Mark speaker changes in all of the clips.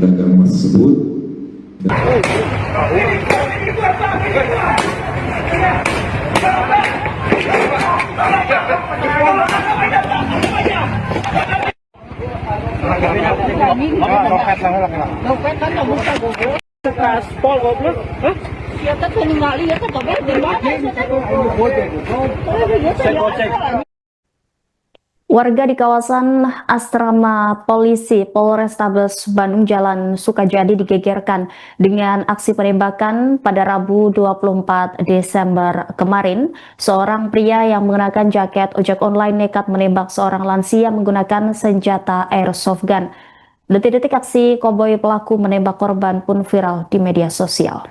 Speaker 1: pedagang emas tersebut.
Speaker 2: Warga di kawasan asrama polisi Polrestabes Bandung Jalan Sukajadi digegerkan dengan aksi penembakan pada Rabu 24 Desember kemarin. Seorang pria yang mengenakan jaket ojek online nekat menembak seorang lansia menggunakan senjata airsoft gun. Detik-detik aksi koboi pelaku menembak korban pun viral di media sosial.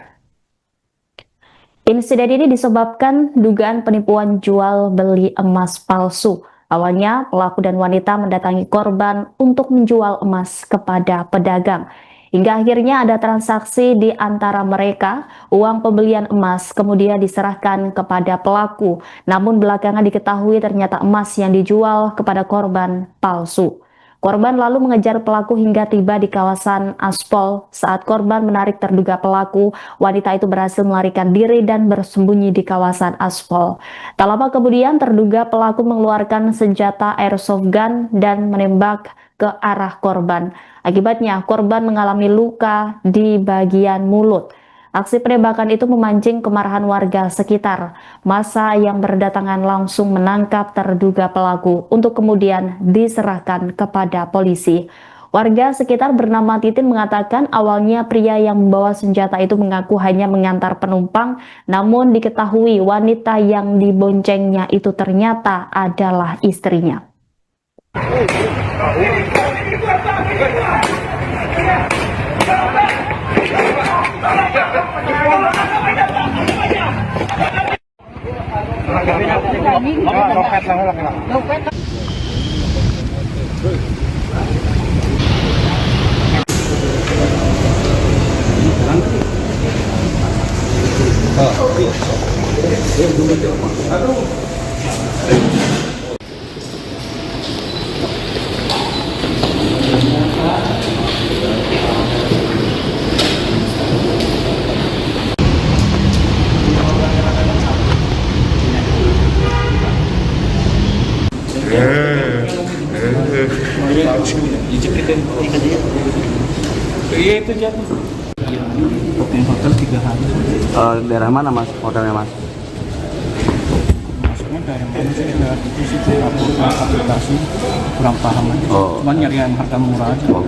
Speaker 2: Insiden ini disebabkan dugaan penipuan jual beli emas palsu. Awalnya, pelaku dan wanita mendatangi korban untuk menjual emas kepada pedagang. Hingga akhirnya ada transaksi di antara mereka, uang pembelian emas kemudian diserahkan kepada pelaku. Namun belakangan diketahui ternyata emas yang dijual kepada korban palsu. Korban lalu mengejar pelaku hingga tiba di kawasan aspal. Saat korban menarik terduga pelaku, wanita itu berhasil melarikan diri dan bersembunyi di kawasan aspal. Tak lama kemudian terduga pelaku mengeluarkan senjata airsoft gun dan menembak ke arah korban. Akibatnya korban mengalami luka di bagian mulut. Aksi penembakan itu memancing kemarahan warga sekitar. Massa yang berdatangan langsung menangkap terduga pelaku untuk kemudian diserahkan kepada polisi. Warga sekitar bernama Titin mengatakan awalnya pria yang membawa senjata itu mengaku hanya mengantar penumpang, namun diketahui wanita yang diboncengnya itu ternyata adalah istrinya.
Speaker 3: Iya itu jatuh. Booking hotel 3 hari.
Speaker 4: Daerah mana mas? Hotelnya mas?
Speaker 3: Masuknya dari mana sih? Itu sih aplikasi kurang paham aja.
Speaker 4: Oh.
Speaker 3: Cuman nyari yang harga murah aja.
Speaker 4: Oh.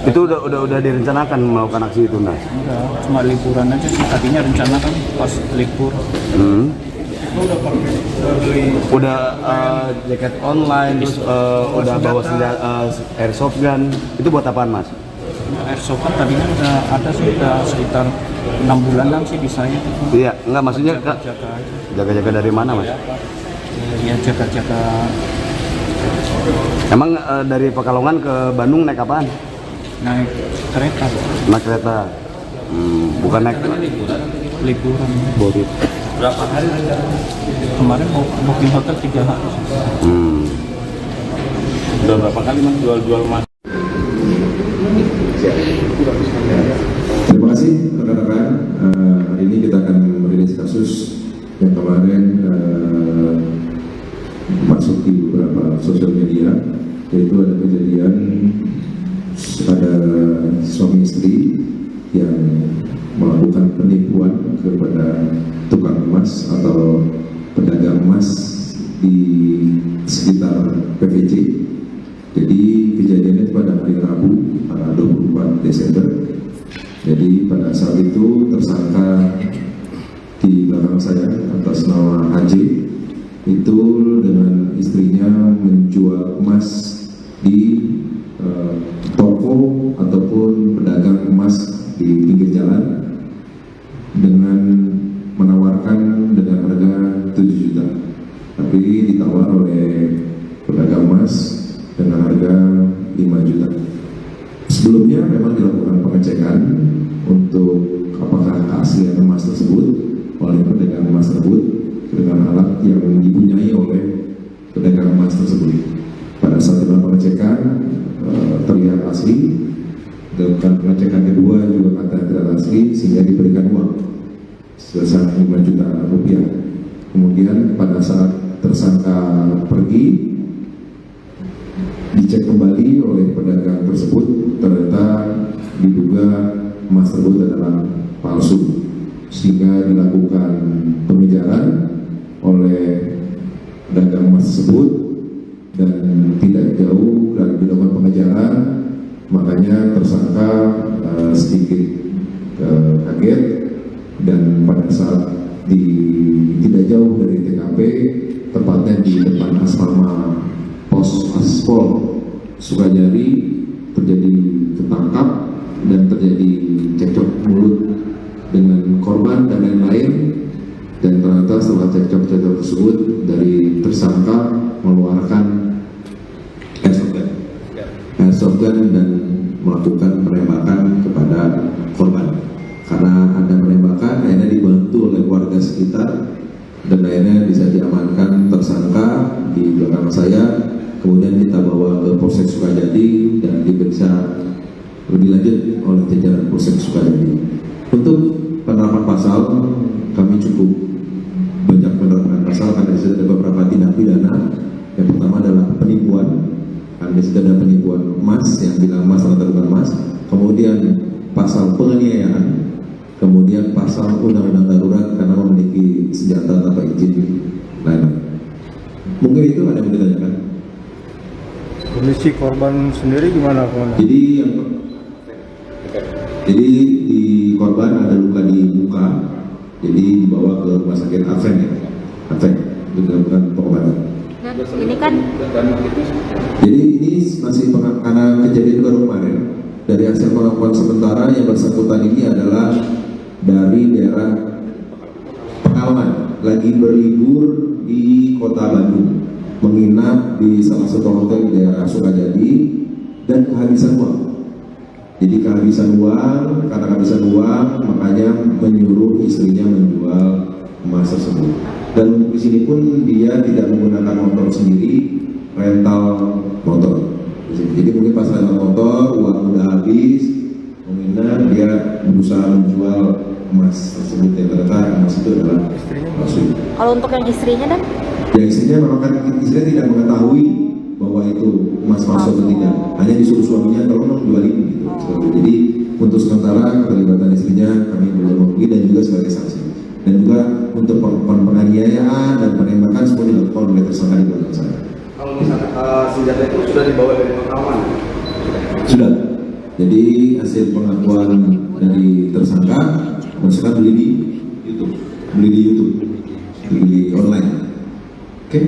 Speaker 4: Itu udah direncanakan melakukan aksi itu mas?
Speaker 3: Enggak, cuma liburan aja sih. Tadinya rencana kan pas libur.
Speaker 4: Udah jaket online, terus udah bawa senjata airsoft gun. Itu buat apaan mas?
Speaker 3: Airsoft kan tadinya udah ada sih, udah sekitar 6 bulanan sih di saya.
Speaker 4: Iya, enggak maksudnya jaga-jaga dari mana mas?
Speaker 3: Ya jaga-jaga.
Speaker 4: Emang dari Pekalongan ke Bandung naik apaan?
Speaker 3: Naik kereta.
Speaker 4: Naik kereta. Bukan naik
Speaker 3: Liburan.
Speaker 4: borit.
Speaker 3: Berapa hari kemarin mau booking hotel 3 hari.
Speaker 4: Udah berapa kali mas jual mas?
Speaker 1: Terima kasih rekan-rekan. Hari ini kita akan merilis kasus yang kemarin masuk di beberapa sosial media, yaitu ada kejadian ada suami istri yang melakukan penipuan kepada tukang emas atau pedagang emas di sekitar PVJ. Jadi kejadiannya pada hari Rabu 24 Desember. Jadi pada saat itu tersangka di belakang saya atas nama AJ itu dengan istrinya menjual emas di toko ataupun pedagang emas di pinggir jalan dengan menawarkan dengan harga 7 juta, tapi ditawar oleh pedagang emas dengan harga 5 juta. Sebelumnya memang dilakukan pengecekan untuk apakah keaslian emas tersebut oleh pedagang emas tersebut dengan alat yang dipunyai oleh pedagang emas tersebut. Pada saat dilakukan pengecekan terlihat asli Dalam pengecekan kedua juga kata tidak asli sehingga diberikan uang sebesar 5 juta rupiah. Kemudian pada saat tersangka pergi, dicek kembali oleh pedagang tersebut, ternyata diduga emas tersebut adalah palsu, sehingga dilakukan pengejaran oleh pedagang emas tersebut dan tidak jauh dari dilakukan pengejaran, makanya tersangka sedikit kaget dan pada saat tidak jauh dari TKP, tepatnya di depan asrama pos Aspol Sukajadi, terjadi ketangkap dan terjadi cekcok mulut dengan korban dan lain-lain. Dan ternyata setelah cekcok tersebut, dari tersangka mengeluarkan airsoft gun dan melakukan penembakan kepada korban. Karena ada penembakan, akhirnya dibantu oleh warga sekitar dan akhirnya bisa diamankan tersangka di belakang saya. Kemudian kita bawa ke Polsek Sukajadi dan diperiksa lebih lanjut oleh jajaran Polsek Sukajadi. Untuk penerapan pasal, kami cukup banyak menerapkan pasal karena di situ ada beberapa tindak pidana. Yang pertama adalah penipuan, karena di situ ada penipuan emas yang bilang emas ternyata bukan emas. Kemudian pasal penganiayaan, kemudian pasal undang-undang darurat karena memiliki senjata tanpa izin lain. Mungkin itu ada yang ditanyakan.
Speaker 5: Kondisi korban sendiri gimana, Komandan?
Speaker 1: Jadi di korban ada luka di muka, jadi dibawa ke rumah sakit Advent ya, Advent untuk dilakukan pengobatan.
Speaker 6: Dan ini kan,
Speaker 1: Jadi ini masih karena kejadian baru kemarin. Dari hasil pengakuan sementara yang bersangkutan ini adalah dari daerah Pekalongan, lagi berlibur di kota Bandung, menginap di salah satu hotel di daerah Sukajadi dan kehabisan uang. Jadi kehabisan uang, karena kehabisan uang makanya menyuruh istrinya menjual emas tersebut. Dan di sini pun dia tidak menggunakan motor sendiri, rental motor. Jadi mungkin pas rental motor uang udah habis, menginap dia berusaha menjual emas tersebut yang ternyata emas itu adalah palsu.
Speaker 6: kalau untuk yang istrinya dan
Speaker 1: Ya istrinya memang kan istrinya tidak mengetahui bahwa itu emas palsu atau tidak, hanya disuruh suaminya tolong dong jualin gitu. Jadi untuk sementara keterlibatan istrinya kami belum mengakui dan juga sebagai saksi. Dan juga untuk penganiayaan dan penembakan semua dilakukan oleh tersangka di belakang saya.
Speaker 4: Kalau misalnya senjata itu sudah dibawa dari Pekalongan?
Speaker 1: Sudah. Jadi hasil pengakuan dari tersangka, tersangka beli di YouTube, beli di online. Oke?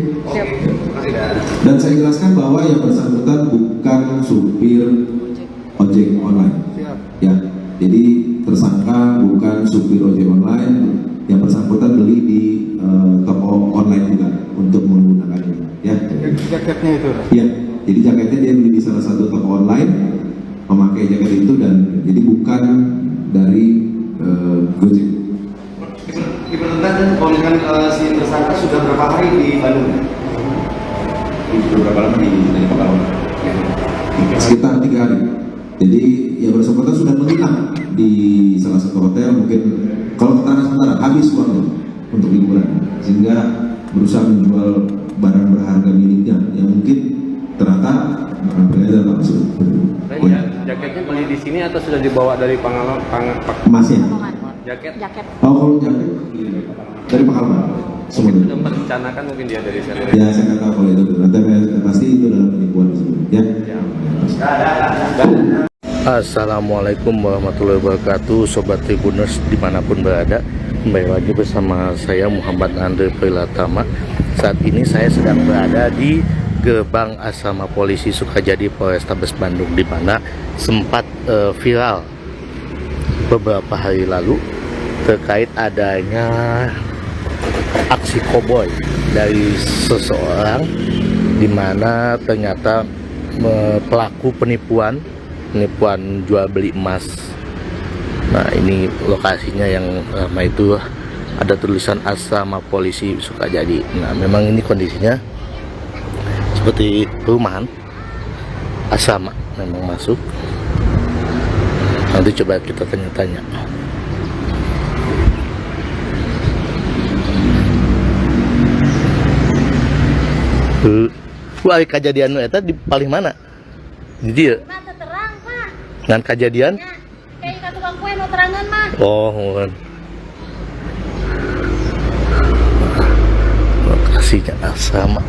Speaker 1: Dan saya jelaskan bahwa yang bersangkutan bukan supir ojek online. Ya, jadi tersangka bukan supir ojek online. Yang bersangkutan beli di toko online juga untuk menggunakannya. Ya.
Speaker 5: Jaketnya itu?
Speaker 1: Iya. Jadi jaketnya dia beli di salah satu toko online, memakai jaket itu dan jadi bukan dari Gojek.
Speaker 4: Dipertentang kalau dengan si tersangka sudah berapa hari di Bandung? Berapa lama di Pekalongan?
Speaker 1: Sekitar 3 hari. Jadi yang bersangkutan sudah menginap di salah satu hotel, mungkin kalau ketahanan sementara habis uangnya untuk liburan, sehingga berusaha menjual barang berharga miliknya yang mungkin ternyata barang beredar langsung.
Speaker 7: Jaketnya beli di sini atau sudah dibawa dari
Speaker 1: Emasnya?
Speaker 7: jaket?
Speaker 6: jaket
Speaker 1: Oh, kalau jaket dari Pekalongan semua.
Speaker 7: Sudah merencanakan mungkin dia dari sana.
Speaker 1: Ya saya nggak tahu kalau itu, nanti pasti itu adalah penipuan tersebut. Ya.
Speaker 8: Assalamualaikum warahmatullahi wabarakatuh, Sobat Tribuners dimanapun berada. Kembali lagi bersama saya Muhammad Andre Prilatama. Saat ini saya sedang berada di gerbang asrama polisi Sukajadi Polrestabes Bandung, di mana sempat viral beberapa hari lalu terkait adanya aksi koboi dari seseorang, di mana ternyata pelaku penipuan jual beli emas. Nah, ini lokasinya yang ramai itu ada tulisan asrama polisi Sukajadi. Nah, memang ini kondisinya seperti perumahan asrama memang masuk. Nanti coba kita tanya-tanya. Wah, kejadian eta di paling mana? Di dia.
Speaker 6: Mata terang, Pak.
Speaker 8: Ngan kejadian?
Speaker 6: Ya, kayak ka tukang kue mau terangan mah.
Speaker 8: Oh, mohon. Lokasinya sama.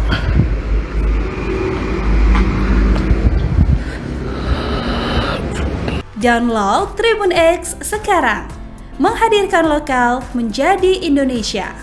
Speaker 9: Download Tribun X sekarang. Menghadirkan lokal menjadi Indonesia.